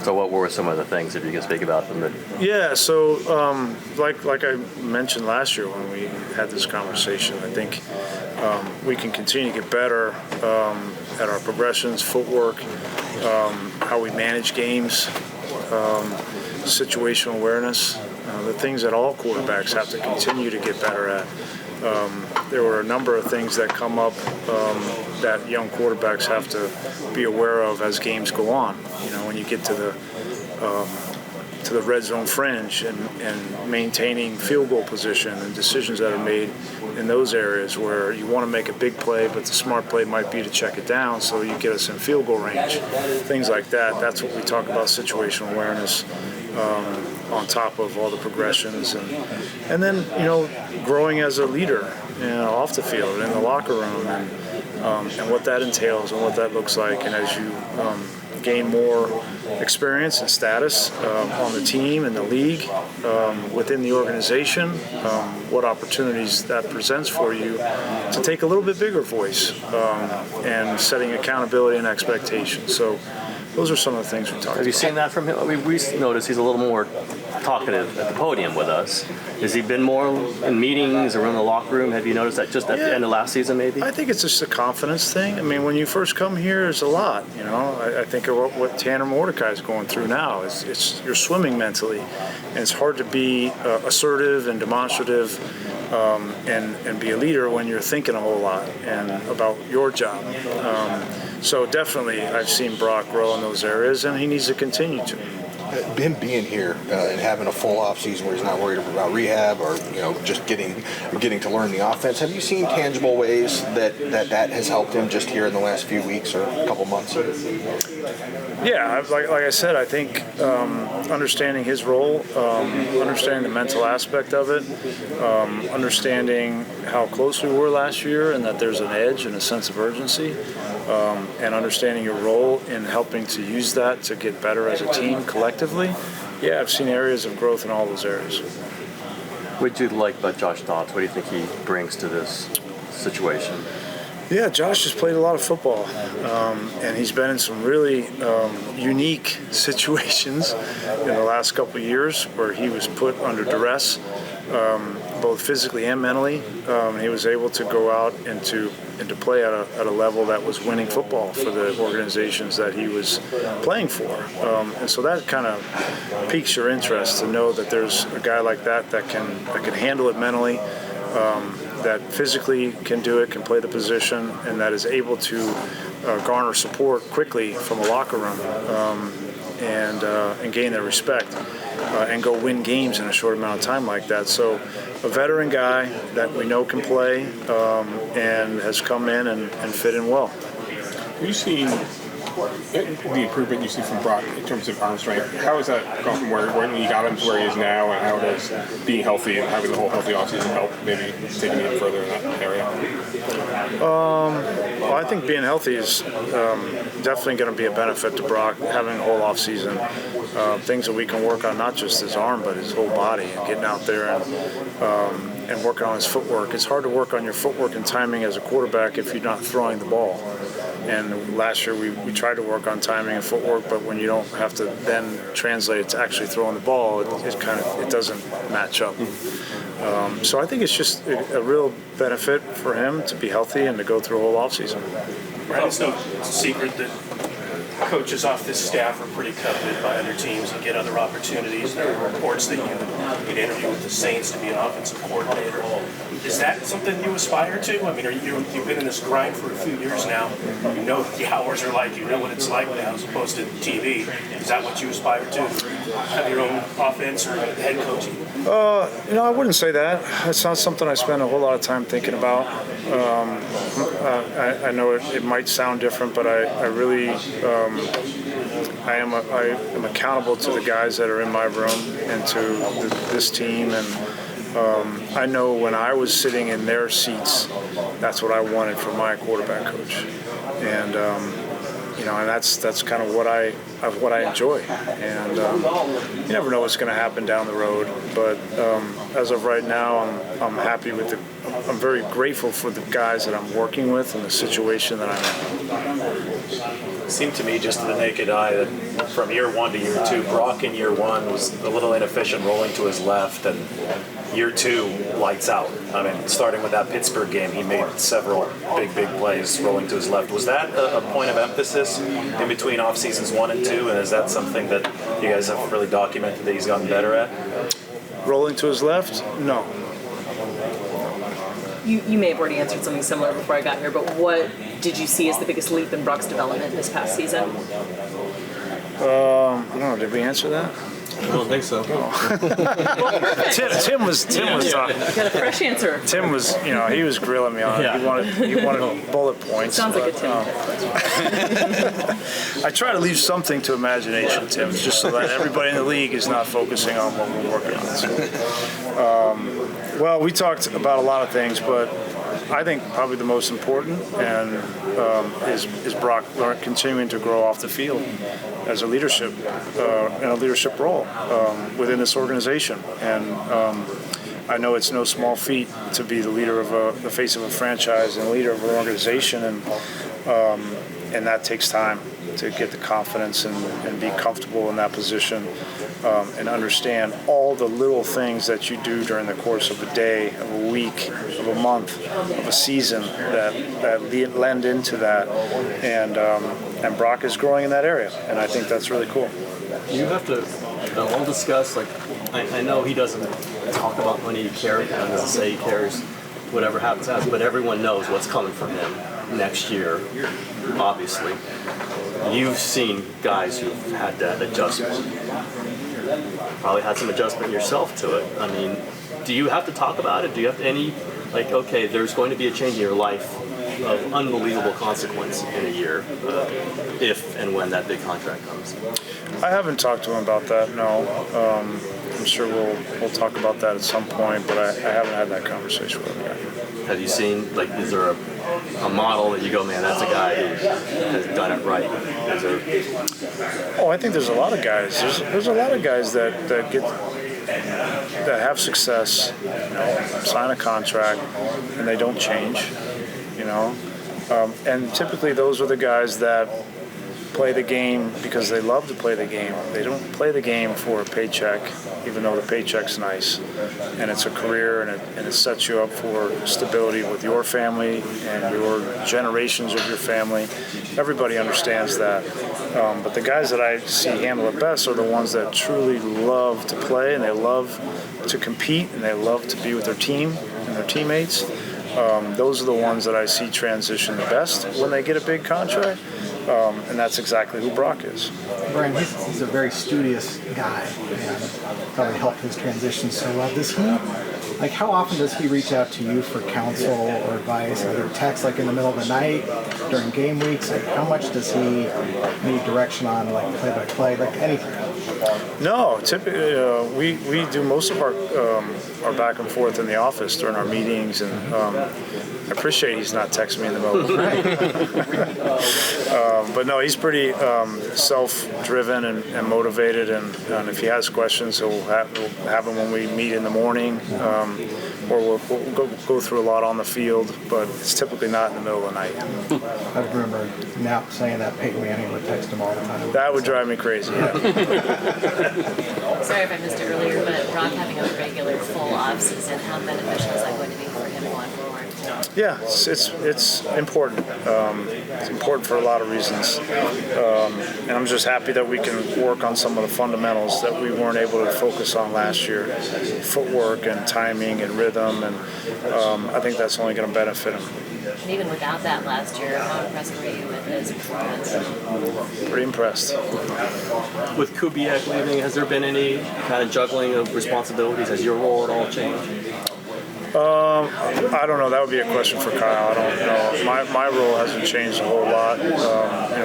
So what were some of the things, if you can speak about them? Yeah, so like I mentioned last year when we had this conversation, I think we can continue to get better at our progressions, footwork, how we manage games, situational awareness, the things that all quarterbacks have to continue to get better at. There were a number of things that come up that young quarterbacks have to be aware of as games go on. You know, when you get to the red zone fringe and maintaining field goal position and decisions that are made in those areas where you want to make a big play, but the smart play might be to check it down so you get us in field goal range. Things like that. That's what we talk about, situational awareness. On top of all the progressions, and then, you know, growing as a leader, you know, off the field, in the locker room, and what that entails and what that looks like. And as you gain more experience and status on the team and the league, within the organization, what opportunities that presents for you to take a little bit bigger voice, and setting accountability and expectations. So those are some of the things we talked about. Have you seen that from him? We noticed he's a little more talkative at the podium with us. Has he been more in meetings or in the locker room? Have you noticed that just at the end of last season, maybe? I think it's just a confidence thing. I mean, when you first come here, there's a lot. You know, I think of what Tanner Mordecai is going through now. It's you're swimming mentally, and it's hard to be assertive and demonstrative and be a leader when you're thinking a whole lot and about your job. So definitely, I've seen Brock grow in those areas, and he needs to continue to. Him being here and having a full off season where he's not worried about rehab or, you know, just getting to learn the offense. Have you seen tangible ways that has helped him just here in the last few weeks or a couple months? Yeah, like I said, I think understanding his role, understanding the mental aspect of it, understanding how close we were last year and that there's an edge and a sense of urgency, and understanding your role in helping to use that to get better as a team collectively. Yeah, I've seen areas of growth in all those areas. What do you like about Josh Dobbs? What do you think he brings to this situation? Yeah, Josh has played a lot of football, and he's been in some really unique situations in the last couple of years where he was put under duress, both physically and mentally. He was able to go out and to play at a level that was winning football for the organizations that he was playing for. And so that kind of piques your interest to know that there's a guy like that can handle it mentally, that physically can do it, can play the position, and that is able to garner support quickly from a locker room and gain their respect and go win games in a short amount of time like that. So a veteran guy that we know can play and has come in and fit in well. Have you seen the improvement you see from Brock in terms of arm strength? How has that gone from when you got him to where he is now, and how does being healthy and having the whole healthy offseason help maybe taking him further in that area? Well, I think being healthy is definitely going to be a benefit to Brock, having a whole offseason. Things that we can work on, not just his arm, but his whole body, and getting out there and working on his footwork. It's hard to work on your footwork and timing as a quarterback if you're not throwing the ball. And last year we tried to work on timing and footwork, but when you don't have to then translate it to actually throwing the ball, it doesn't match up. So I think it's just a real benefit for him to be healthy and to go through a whole offseason. Right, it's no secret that coaches off this staff are pretty coveted by other teams and get other opportunities. There are reports that you get interviewed with the Saints to be an offensive coordinator. Is that something you aspire to? I mean, you've been in this grind for a few years now. You know what the hours are like. You know what it's like now as opposed to TV. Is that what you aspire to? Have your own offense or head coaching? I wouldn't say that. It's not something I spend a whole lot of time thinking about. I know it might sound different, but I really I am accountable to the guys that are in my room and to this team, and I know when I was sitting in their seats, that's what I wanted from my quarterback coach, and and that's kind of what I enjoy. And you never know what's going to happen down the road, but as of right now, I'm happy with I'm very grateful for the guys that I'm working with and the situation that I'm in. It seemed to me, just to the naked eye, that from year one to year two, Brock in year one was a little inefficient rolling to his left, and year two, lights out. I mean, starting with that Pittsburgh game, he made several big plays rolling to his left. Was that a point of emphasis in between off seasons 1 and 2, and is that something that you guys have really documented that he's gotten better at? Rolling to his left? No. You may have already answered something similar before I got here, but what did you see as the biggest leap in Brock's development this past season? I don't know. Did we answer that? I don't think so. Tim was talking. Got a fresh answer. Tim was, he was grilling me on it. Yeah. He wanted bullet points. Sounds like a Tim. I try to leave something to imagination, Tim, just so that everybody in the league is not focusing on what we're working on. So, well, we talked about a lot of things, but I think probably the most important is Brock continuing to grow off the field as a leadership in a leadership role within this organization. And I know it's no small feat to be the leader of the face of a franchise and leader of an organization, and that takes time to get the confidence and be comfortable in that position. And understand all the little things that you do during the course of a day, of a week, of a month, of a season that lend into that. And Brock is growing in that area, and I think that's really cool. You have to all discuss, I know he doesn't talk about when he cares, doesn't say he cares, whatever happens, but everyone knows what's coming from him next year, obviously. You've seen guys who've had that adjustment. Probably had some adjustment yourself to it. I mean, do you have to talk about it? Do you have any, okay, there's going to be a change in your life of unbelievable consequence in a year if and when that big contract comes? I haven't talked to him about that, no. I'm sure we'll talk about that at some point, but I haven't had that conversation with him yet. Have you seen, is there a model that you go, man, that's a guy who has done it right? I think there's a lot of guys. There's a lot of guys that have success, sign a contract, and they don't change, and typically those are the guys that play the game because they love to play the game. They don't play the game for a paycheck, even though the paycheck's nice, and it's a career, and it sets you up for stability with your family and your generations of your family. Everybody understands that. But the guys that I see handle it best are the ones that truly love to play, and they love to compete, and they love to be with their team and their teammates. Those are the ones that I see transition the best when they get a big contract. And that's exactly who Brock is. Brian, he's a very studious guy, and probably helped his transition so well. Does he, how often does he reach out to you for counsel or advice, either text in the middle of the night, during game weeks? How much does he need direction on, play-by-play, anything? No, typically we do most of our back and forth in the office during our meetings, and I appreciate he's not texting me in the middle of the night. But no, he's pretty self-driven and motivated, and if he has questions, he'll have them when we meet in the morning, or we'll go through a lot on the field, but it's typically not in the middle of the night. I remember Knapp saying that Peyton Manning would text him all the time. That would drive me crazy, yeah. Sorry if I missed it earlier, but Brock having a regular full off-season, how beneficial is that going to be for him going forward? Yeah, it's important. It's important for a lot of reasons. And I'm just happy that we can work on some of the fundamentals that we weren't able to focus on last year. Footwork and timing and rhythm, and I think that's only going to benefit him. And even without that last year, how impressed were you with his performance? Pretty impressed. With Kubiak leaving, has there been any kind of juggling of responsibilities? Has your role at all changed? I don't know. That would be a question for Kyle. I don't know. My role hasn't changed a whole lot.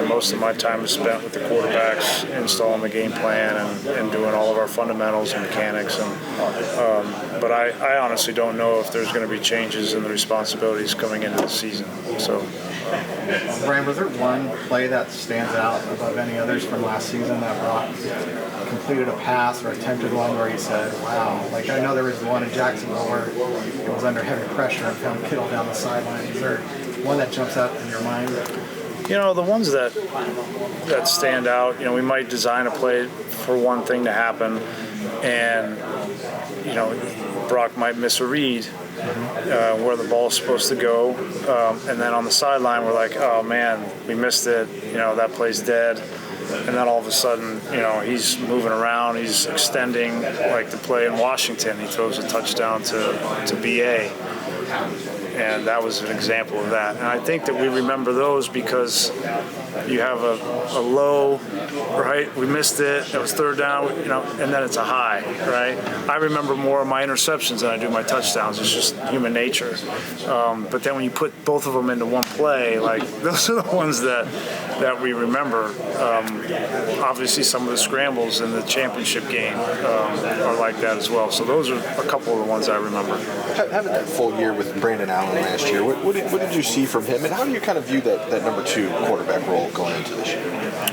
Most of my time is spent with the quarterbacks, installing the game plan and doing all of our fundamentals and mechanics. But I honestly don't know if there's going to be changes in the responsibilities coming into the season. So. Brian, was there one play that stands out above any others from last season that Brock completed a pass or attempted one where he said, wow, I know there was the one in Jacksonville where it was under heavy pressure and found Kittle down the sideline. Is there one that jumps out in your mind? The ones that stand out, we might design a play for one thing to happen, and Brock might miss a read where the ball's supposed to go, and then on the sideline we're like, oh man, we missed it. That play's dead. And then all of a sudden, he's moving around, he's extending, like the play in Washington. He throws a touchdown to BA. And that was an example of that. And I think that we remember those because you have a low, right? We missed it. That was third down, and then it's a high, right? I remember more of my interceptions than I do my touchdowns. It's just human nature. But then when you put both of them into one play, like those are the ones that we remember. Obviously, some of the scrambles in the championship game are like that as well. So those are a couple of the ones I remember. Having that full year with Brandon Allen last year, what did you see from him, and how do you kind of view that number 2 quarterback role going into this year?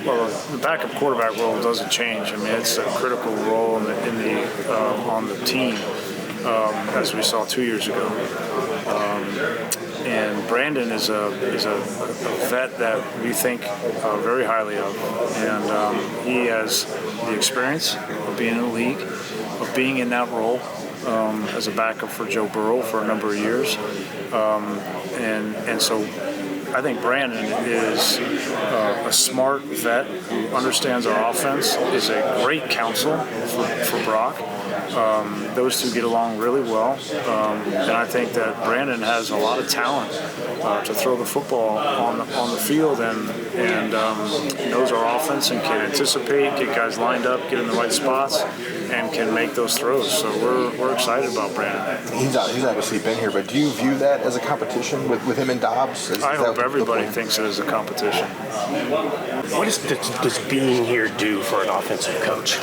Well, the backup quarterback role doesn't change. I mean, it's a critical role on the team, as we saw 2 years ago. And Brandon is a vet that we think very highly of, and he has the experience of being in the league, of being in that role as a backup for Joe Burrow for a number of years, and so I think Brandon is a smart vet who understands our offense, is a great counsel for Brock. Those two get along really well, and I think that Brandon has a lot of talent to throw the football on the field, and knows our offense and can anticipate, get guys lined up, get in the right spots, and can make those throws. So we're excited about Brandon. He's obviously been here, but do you view that as a competition with him and Dobbs? I hope everybody thinks it is a competition. What does being here do for an offensive coach?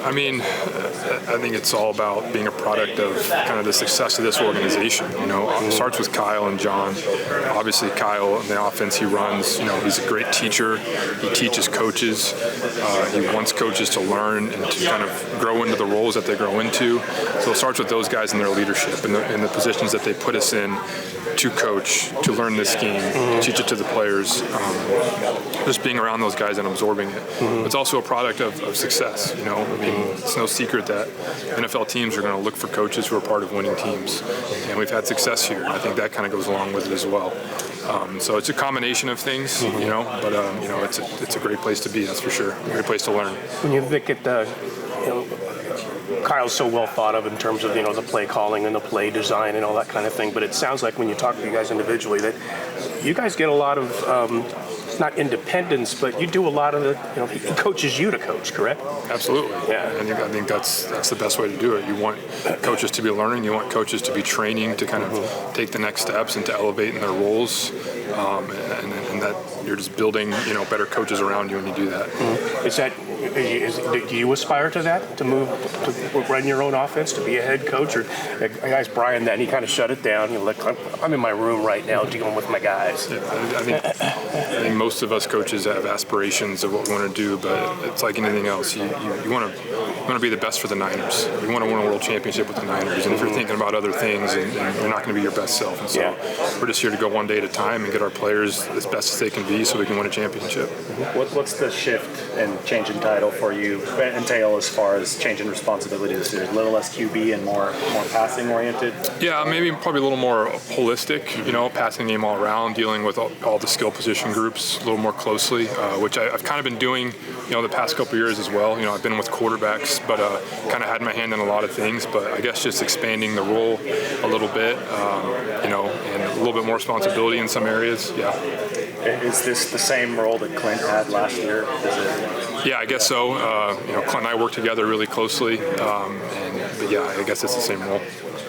I mean, I think it's all about being a product of kind of the success of this organization. It starts with Kyle and John. Obviously, Kyle and the offense he runs, he's a great teacher. He teaches coaches. He wants coaches to learn and to kind of grow into the roles that they grow into. So it starts with those guys and their leadership and the positions that they put us in to coach, to learn this scheme, to teach it to the players. Just being around those guys and absorbing it. It's also a product of success. It's no secret that NFL teams are going to look for coaches who are part of winning teams, and we've had success here. I think that kind of goes along with it as well. So it's a combination of things, but it's a great place to be, that's for sure. A great place to learn. When you look at Kyle's so well thought of in terms of the play calling and the play design and all that kind of thing, but it sounds like when you talk to you guys individually that you guys get a lot of not independence, but you do a lot of he coaches you to coach, correct? Absolutely. Yeah. I think that's the best way to do it. You want coaches to be learning. You want coaches to be training to kind of take the next steps and to elevate in their roles, and that you're just building better coaches around you when you do that. Do you aspire to that, to move to run your own offense, to be a head coach, or guys Brian that he kind of shut it down? I'm in my room right now dealing with my guys. Yeah, I think most of us coaches have aspirations of what we want to do, but it's like anything else. You want to be the best for the Niners. You want to win a world championship with the Niners, and if you're thinking about other things, and you're not going to be your best self. And so we're just here to go one day at a time and get our players as best as they can be so we can win a championship. What's the shift and change in title for you entail as far as change in responsibility this year? A little less QB and more passing oriented? Yeah, probably a little more holistic, passing the game all around, dealing with all the skill position groups a little more closely, which I've kind of been doing, the past couple of years as well. I've been with quarterbacks, but kind of had my hand in a lot of things, but I guess just expanding the role a little bit, and a little bit more responsibility in some areas, Is this the same role that Clint had last year? Yeah, I guess so. Clint and I work together really closely, but I guess it's the same role.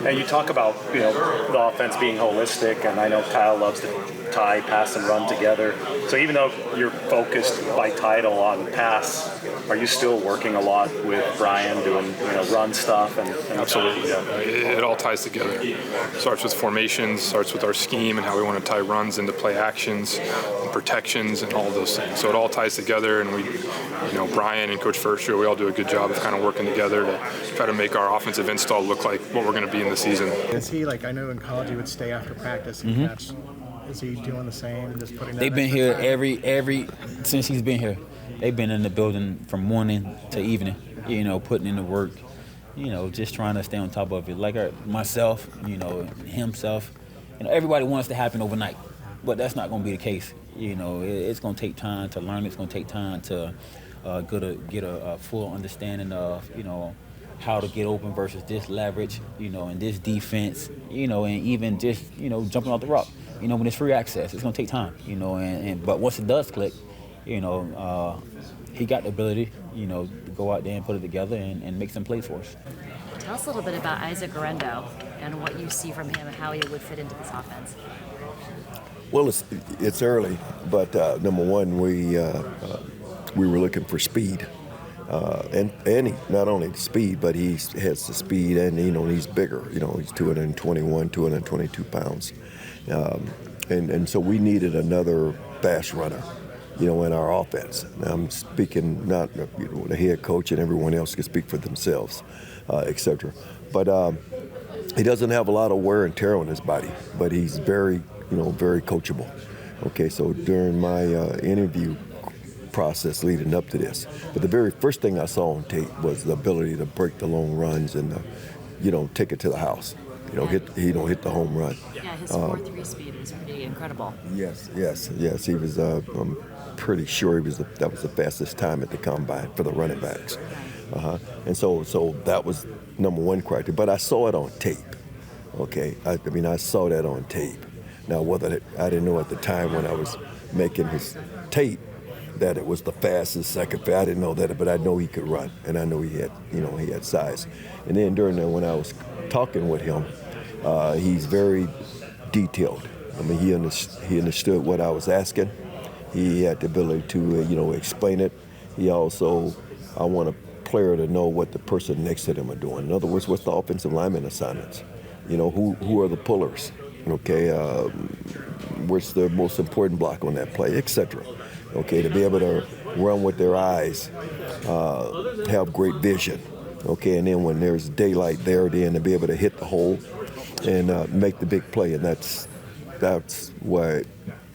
Now you talk about the offense being holistic, and I know Kyle loves to tie pass and run together. So even though you're focused by title on pass, are you still working a lot with Brian doing run stuff? And Absolutely, yeah. It all ties together. It starts with formations, starts with our scheme and how we want to tie runs into play actions and protections and all those things. So it all ties together, and we, Brian and Coach Firster, we all do a good job of kind of working together to try to make our offensive install look like what we're going to be in the season. Is he I know in college he would stay after practice and catch Is he doing the same? Just putting. They've been here every since he's been here. They've been in the building from morning to evening. You know, putting in the work. You know, just trying to stay on top of it. Like myself, you know, himself. You know, everybody wants it to happen overnight, but that's not going to be the case. You know, it's going to take time to learn. It's going to take time to get a full understanding of, you know, how to get open versus this leverage, you know, and this defense, you know, and even just, you know, jumping off the rock. You know, when it's free access, it's going to take time, you know, but once it does click, you know, he got the ability, you know, to go out there and put it together and make some plays for us. Tell us a little bit about Isaac Guerrero and what you see from him and how he would fit into this offense. Well, it's early, but number one, we were looking for speed, and he, not only speed, but he has the speed, and you know he's bigger. You know he's 221, 222 pounds, and so we needed another fast runner, you know, in our offense. Now, I'm speaking not the head coach and everyone else can speak for themselves, etc. But he doesn't have a lot of wear and tear on his body, but he's very coachable. Okay, so during my interview process leading up to this, but the very first thing I saw on tape was the ability to break the long runs and, take it to the house. Hit the home run. Yeah, his 4.3 speed was pretty incredible. Yes. He was. I'm pretty sure that was the fastest time at the combine for the running backs. And so that was number one criteria. But I saw it on tape. Okay, I saw that on tape. Now, I didn't know at the time when I was making his tape that it was the fastest second. I didn't know that, but I know he could run, and I know he had size. And then during that, when I was talking with him, he's very detailed. I mean, he understood what I was asking. He had the ability to, explain it. He also, I want a player to know what the person next to them are doing. In other words, what's the offensive lineman assignments? Who are the pullers? Okay, what's the most important block on that play, etc. Okay, to be able to run with their eyes, have great vision. Okay, and then when there's daylight there, then to be able to hit the hole and make the big play, and that's why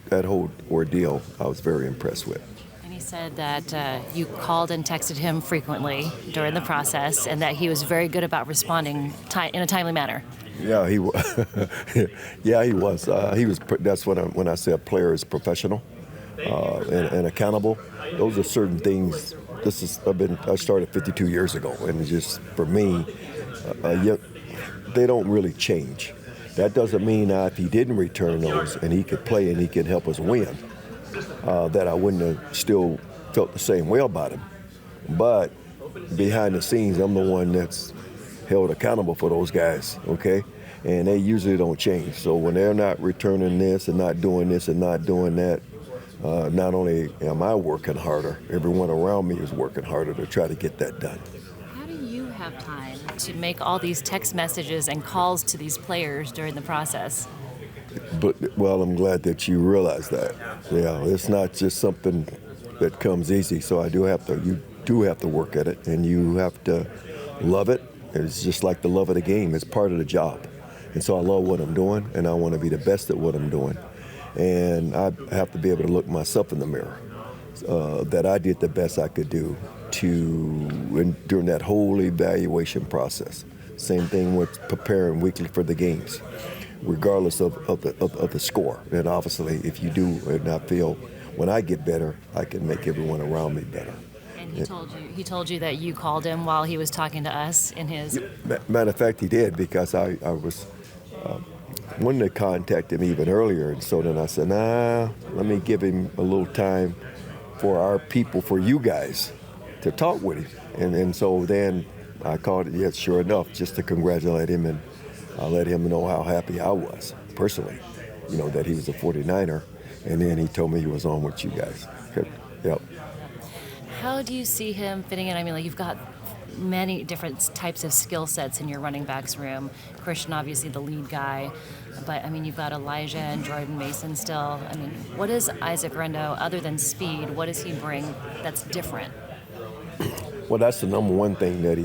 that whole ordeal I was very impressed with. And he said that you called and texted him frequently during the process, and that he was very good about responding in a timely manner. Yeah, he was. Yeah, he was. That's when I say a player is professional and accountable. Those are certain things. I started 52 years ago, and just for me, they don't really change. That doesn't mean if he didn't return those and he could play and he could help us win, that I wouldn't have still felt the same way about him. But behind the scenes, I'm the one that's held accountable for those guys, okay? And they usually don't change. So when they're not returning this and not doing this and not doing that, not only am I working harder, everyone around me is working harder to try to get that done. How do you have time to make all these text messages and calls to these players during the process? Well, I'm glad that you realize that. Yeah, it's not just something that comes easy. So you do have to work at it, and you have to love it. It's just like the love of the game. It's part of the job. And so I love what I'm doing, and I want to be the best at what I'm doing. And I have to be able to look myself in the mirror, that I did the best I could do during that whole evaluation process. Same thing with preparing weekly for the games, regardless of the score. And obviously, if you do, and I feel when I get better, I can make everyone around me better. And he told you that you called him while he was talking to us in his... Matter of fact, he did, because I was wanting to contact him even earlier. And so then I said, let me give him a little time for our people, for you guys, to talk with him. And so then I called it, yes, sure enough, just to congratulate him, and I let him know how happy I was, personally, that he was a 49er. And then he told me he was on with you guys. Yep. How do you see him fitting in? I mean, you've got many different types of skill sets in your running backs room. Christian, obviously the lead guy, but you've got Elijah and Jordan Mason still. What is Isaac Guerrero, other than speed, what does he bring that's different? Well, that's the number one thing that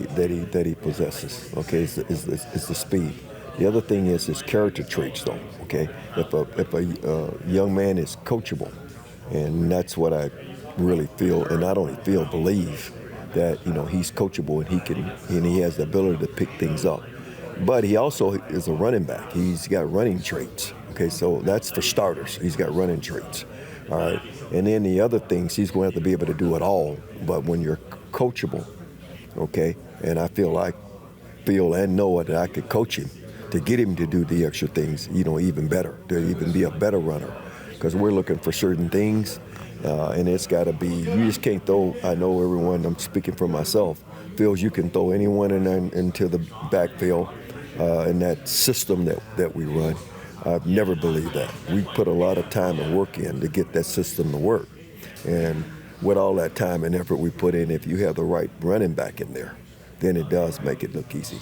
he possesses. Okay, is the speed. The other thing is his character traits, though. Okay, if a young man is coachable, and that's what I really feel, and not only feel, believe that he's coachable and he has the ability to pick things up. But he also is a running back. He's got running traits. Okay, so that's for starters. He's got running traits. All right, and then the other things, he's going to have to be able to do it all. But when you're coachable, okay, and I feel and know that I could coach him to get him to do the extra things, even better, to even be a better runner. Because we're looking for certain things, and it's got to be, you just can't throw, I know everyone, I'm speaking for myself, feels you can throw anyone into the backfield in that system that we run. I've never believed that. We put a lot of time and work in to get that system to work. And with all that time and effort we put in, if you have the right running back in there, then it does make it look easy.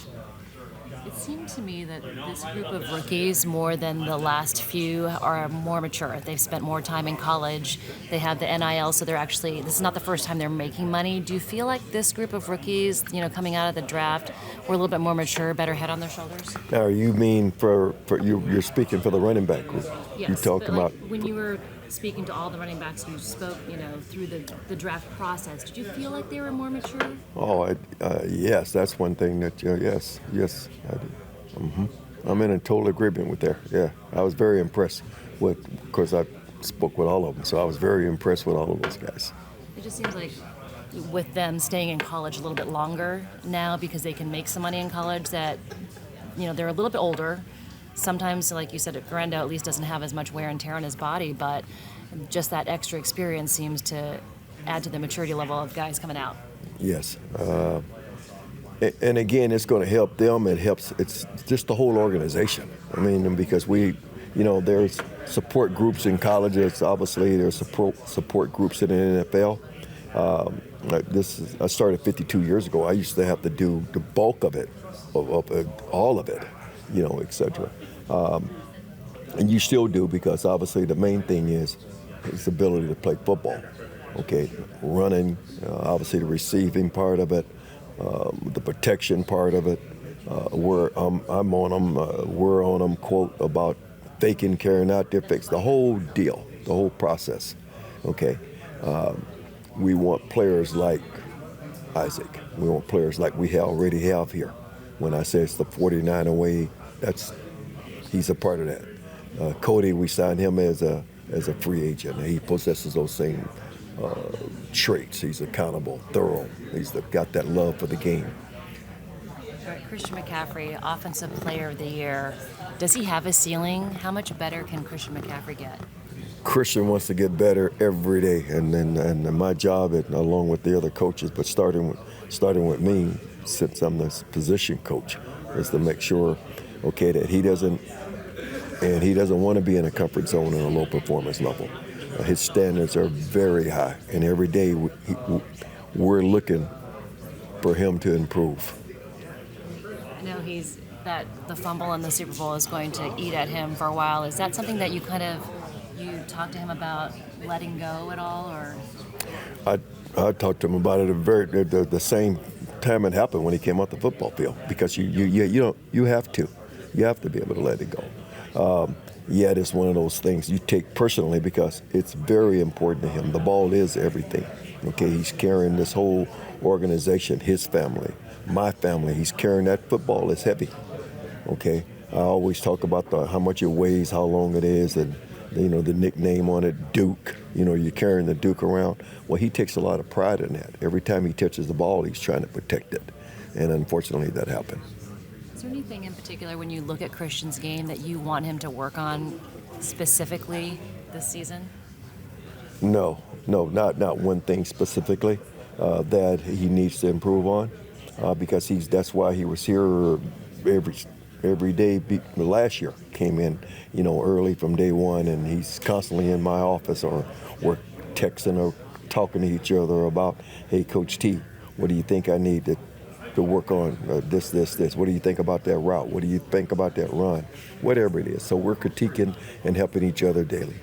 It seemed to me that this group of rookies, more than the last few, are more mature. They've spent more time in college. They have the NIL, so this is not the first time they're making money. Do you feel like this group of rookies, coming out of the draft, were a little bit more mature, better head on their shoulders? Now, you mean for you're speaking for the running back group? Yes. You're talking about when you were speaking to all the running backs, you spoke, through the draft process. Did you feel like they were more mature? Oh, yes, that's one thing that, yes, I do. I'm in a total agreement with that. Yeah, I was very impressed because I spoke with all of them, so I was very impressed with all of those guys. It just seems like with them staying in college a little bit longer now because they can make some money in college that, they're a little bit older. Sometimes, like you said, Grando at least doesn't have as much wear and tear on his body, but just that extra experience seems to add to the maturity level of guys coming out. Yes. And again, it's going to help them. It's just the whole organization. I mean, because there's support groups in colleges. Obviously, there's support groups in the NFL. I started 52 years ago. I used to have to do the bulk of it, of all of it, et cetera. And you still do, because obviously the main thing is his ability to play football. Okay, running, obviously the receiving part of it, the protection part of it. We're on them, quote, about faking, carrying out their fakes, the whole deal, the whole process. Okay, we want players like Isaac. We want players like we already have here. When I say it's the 49 away, he's a part of that. Cody, we signed him as a free agent. He possesses those same traits. He's accountable, thorough. He's got that love for the game. All right, Christian McCaffrey, Offensive Player of the Year. Does he have a ceiling? How much better can Christian McCaffrey get? Christian wants to get better every day, and my job, along with the other coaches, but starting with me, since I'm the position coach, is to make sure, okay, that he doesn't want to be in a comfort zone in a low performance level. His standards are very high, and every day we're looking for him to improve. I know the fumble in the Super Bowl is going to eat at him for a while. Is that something that you talk to him about letting go at all, or? I talked to him about it the same time it happened when he came off the football field, because you have to be able to let it go. Yet it's one of those things you take personally, because it's very important to him. The ball is everything. Okay, he's carrying this whole organization, his family, my family. He's carrying that football. It's heavy. Okay, I always talk about how much it weighs, how long it is, and the nickname on it, Duke. You're carrying the Duke around. Well, he takes a lot of pride in that. Every time he touches the ball, he's trying to protect it, and unfortunately, that happened. Is there anything in particular when you look at Christian's game that you want him to work on specifically this season? No, not one thing specifically that he needs to improve on, because that's why he was here every day. Last year came in, early from day one, and he's constantly in my office, or we're texting or talking to each other about, hey, Coach T, what do you think I need to work on this. What do you think about that route? What do you think about that run? Whatever it is. So we're critiquing and helping each other daily.